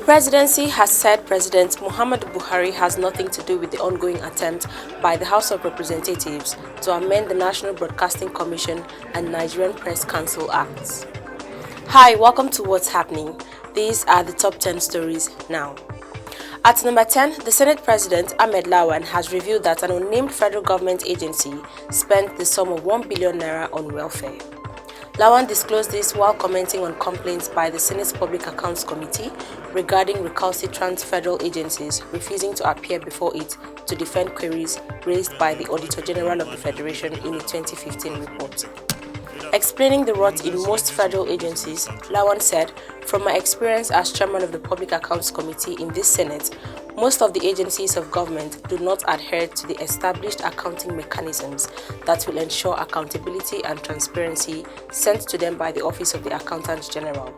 Presidency has said President Muhammad Buhari has nothing to do with the ongoing attempt by the House of Representatives to amend the National Broadcasting Commission and Nigerian Press Council Acts. Hi, welcome to What's Happening. These are the top 10 stories now. At number 10, the Senate President Ahmed Lawan has revealed that an unnamed federal government agency spent the sum of 1 billion naira on welfare. Lawan disclosed this while commenting on complaints by the Senate's Public Accounts Committee regarding recalcitrant federal agencies refusing to appear before it to defend queries raised by the Auditor General of the Federation in a 2015 report. Explaining the rot in most federal agencies, Lawan said, "From my experience as chairman of the Public Accounts Committee in this Senate, most of the agencies of government do not adhere to the established accounting mechanisms that will ensure accountability and transparency sent to them by the Office of the Accountant General.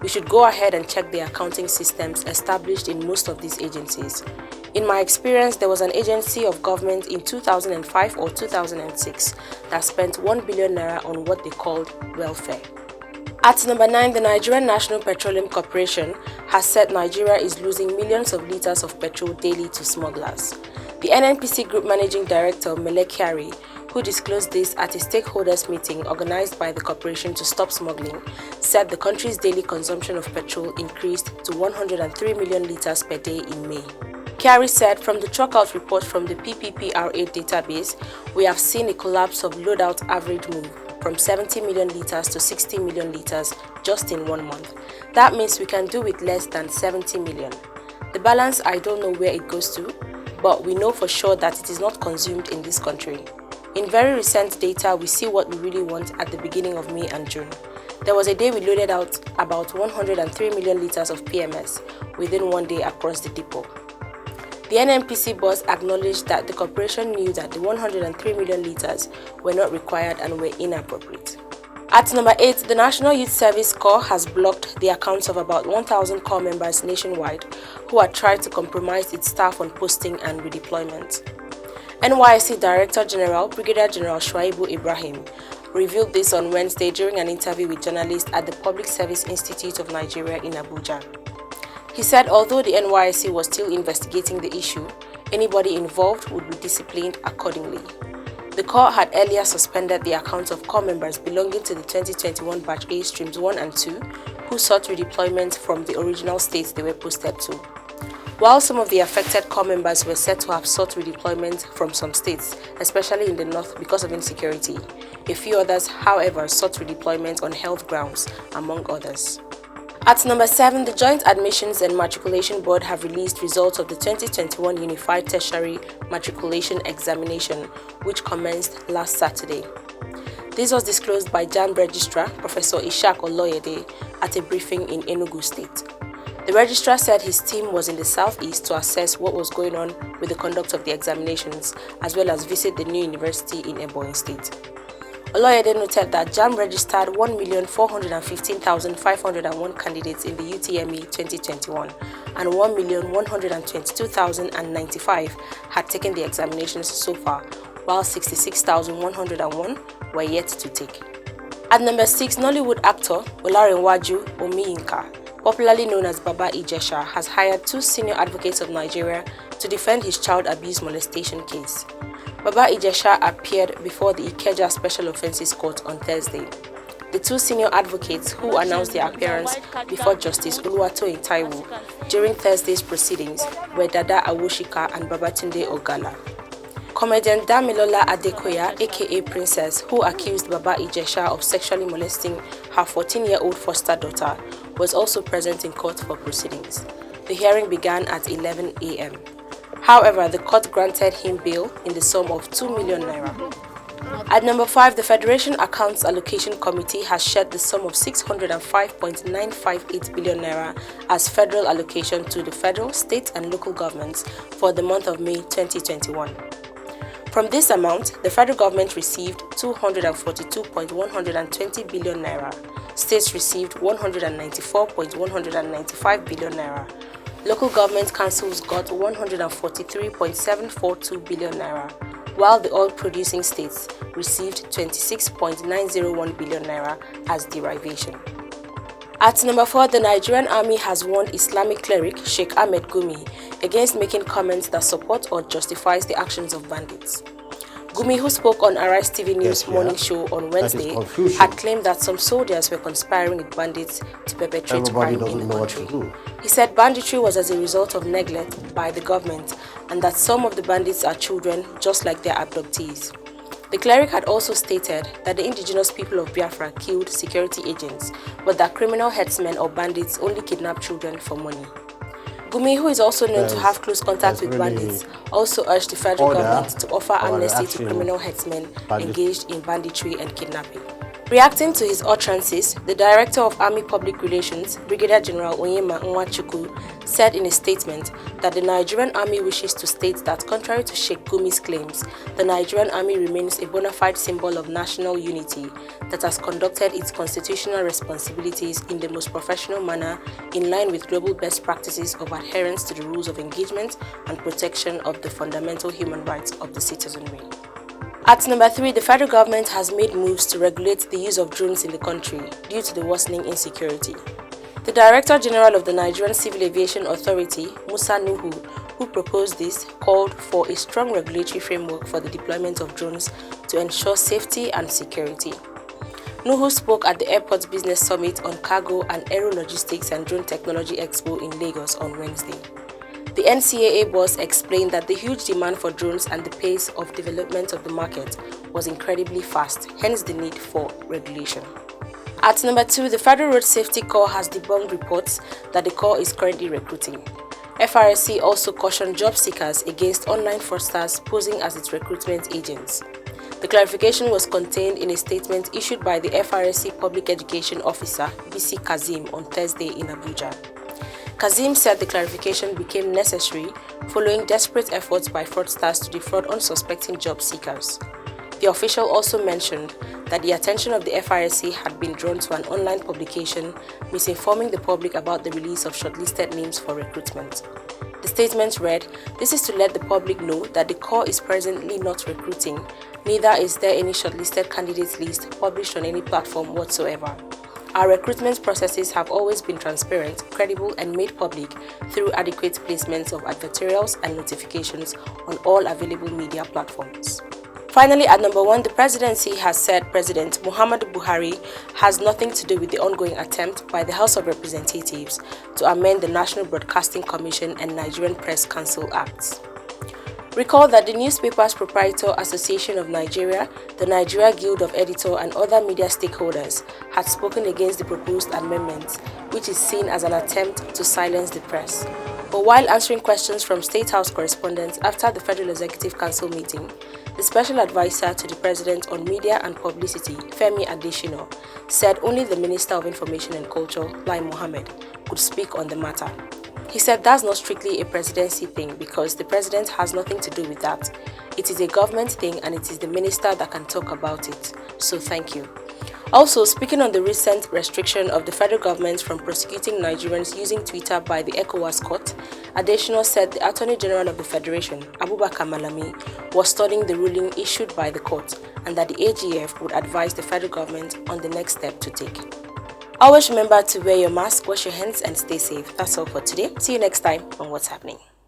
We should go ahead and check the accounting systems established in most of these agencies. In my experience, there was an agency of government in 2005 or 2006 that spent 1 billion naira on what they called welfare." At number 9, the Nigerian National Petroleum Corporation has said Nigeria is losing millions of liters of petrol daily to smugglers. The NNPC Group Managing Director Mele Kyari, who disclosed this at a stakeholders meeting organized by the corporation to stop smuggling, said the country's daily consumption of petrol increased to 103 million liters per day in May. Kyari said, "From the truck-out report from the PPPRA database, we have seen a collapse of load-out average move from 70 million liters to 60 million liters just in 1 month. That means we can do with less than 70 million. The balance, I don't know where it goes to, but we know for sure that it is not consumed in this country. In very recent data, we see what we really want at the beginning of May and June. There was a day we loaded out about 103 million liters of PMS within 1 day across the depot." The NNPC boss acknowledged that the corporation knew that the 103 million liters were not required and were inappropriate. At number 8, the National Youth Service Corps has blocked the accounts of about 1,000 corps members nationwide who had tried to compromise its staff on posting and redeployment. NYSC Director General Brigadier General Shuaibu Ibrahim revealed this on Wednesday during an interview with journalists at the Public Service Institute of Nigeria in Abuja. He said although the NYSC was still investigating the issue, anybody involved would be disciplined accordingly. The Corps had earlier suspended the accounts of corps members belonging to the 2021 Batch A Streams 1 and 2 who sought redeployment from the original states they were posted to. While some of the affected corps members were said to have sought redeployment from some states, especially in the north because of insecurity, a few others, however, sought redeployment on health grounds, among others. At number 7, the Joint Admissions and Matriculation Board have released results of the 2021 Unified Tertiary Matriculation Examination, which commenced last Saturday. This was disclosed by JAMB Registrar Professor Ejesha at a briefing in Enugu State. The registrar said his team was in the southeast to assess what was going on with the conduct of the examinations, as well as visit the new university in Ebonyi State. Oloyede noted that JAMB registered 1,415,501 candidates in the UTME 2021 and 1,122,095 had taken the examinations so far, while 66,101 were yet to take. At number 6, Nollywood actor Olarenwaju Omiyinka, popularly known as Baba Ejesha, has hired 2 senior advocates of Nigeria to defend his child abuse molestation case. Baba Ejesha appeared before the Ikeja Special Offences Court on Thursday. The 2 senior advocates who announced their appearance before Justice Oluwatoyin Taiwo during Thursday's proceedings were Dada Awoshika and Babatunde Ogala. Comedian Damilola Adekoya, aka Princess, who accused Baba Ejesha of sexually molesting her 14-year-old foster daughter, was also present in court for proceedings. The hearing began at 11 a.m. However, the court granted him bail in the sum of 2 million naira. At number 5, the Federation Accounts Allocation Committee has shared the sum of 605.958 billion naira as federal allocation to the federal, state and local governments for the month of May 2021. From this amount, the federal government received 242.120 billion naira, states received 194.195 billion naira, local government councils got 143.742 billion naira, while the oil-producing states received 26.901 billion naira as derivation. At number 4, the Nigerian Army has warned Islamic cleric Sheikh Ahmed Gumi against making comments that support or justifies the actions of bandits. Gumi, who spoke on Arise TV News morning show on Wednesday, had claimed that some soldiers were conspiring with bandits to perpetrate crime in the country. He said banditry was as a result of neglect by the government and that some of the bandits are children just like their abductees. The cleric had also stated that the indigenous people of Biafra killed security agents, but that criminal headsmen or bandits only kidnap children for money. Gumi, who is also known to have close contact with bandits, also urged the federal government to offer amnesty to criminal headsmen engaged in banditry and kidnapping. Reacting to his utterances, the Director of Army Public Relations, Brigadier General Onyema Nwachukwu, said in a statement that the Nigerian Army wishes to state that contrary to Sheikh Gumi's claims, the Nigerian Army remains a bona fide symbol of national unity that has conducted its constitutional responsibilities in the most professional manner in line with global best practices of adherence to the rules of engagement and protection of the fundamental human rights of the citizenry. At number 3, the federal government has made moves to regulate the use of drones in the country due to the worsening insecurity. The Director General of the Nigerian Civil Aviation Authority, Musa Nuhu, who proposed this, called for a strong regulatory framework for the deployment of drones to ensure safety and security. Nuhu spoke at the Airports Business Summit on Cargo and Aero Logistics and Drone Technology Expo in Lagos on Wednesday. The NCAA boss explained that the huge demand for drones and the pace of development of the market was incredibly fast, hence the need for regulation. At number 2, the Federal Road Safety Corps has debunked reports that the Corps is currently recruiting. FRSC also cautioned job seekers against online fraudsters posing as its recruitment agents. The clarification was contained in a statement issued by the FRSC Public Education Officer, BC Kazim, on Thursday in Abuja. Kazim said the clarification became necessary following desperate efforts by fraudsters to defraud unsuspecting job seekers. The official also mentioned that the attention of the FRSC had been drawn to an online publication misinforming the public about the release of shortlisted names for recruitment. The statement read, "This is to let the public know that the Corps is presently not recruiting, neither is there any shortlisted candidates list published on any platform whatsoever. Our recruitment processes have always been transparent, credible, and made public through adequate placements of advertorials and notifications on all available media platforms." Finally, at number 1, the Presidency has said President Muhammad Buhari has nothing to do with the ongoing attempt by the House of Representatives to amend the National Broadcasting Commission and Nigerian Press Council Acts. Recall that the Newspapers Proprietor Association of Nigeria, the Nigeria Guild of Editor, and other media stakeholders had spoken against the proposed amendments, which is seen as an attempt to silence the press. But while answering questions from State House correspondents after the Federal Executive Council meeting, the Special Advisor to the President on Media and Publicity, Femi Adesina, said only the Minister of Information and Culture, Lai Mohammed, could speak on the matter. He said that's not strictly a presidency thing because the president has nothing to do with that. It is a government thing and it is the minister that can talk about it. So thank you. Also, speaking on the recent restriction of the federal government from prosecuting Nigerians using Twitter by the ECOWAS court, Adesina said the Attorney General of the Federation, Abubakar Malami, was studying the ruling issued by the court and that the AGF would advise the federal government on the next step to take. Always remember to wear your mask, wash your hands, and stay safe. That's all for today. See you next time on What's Happening.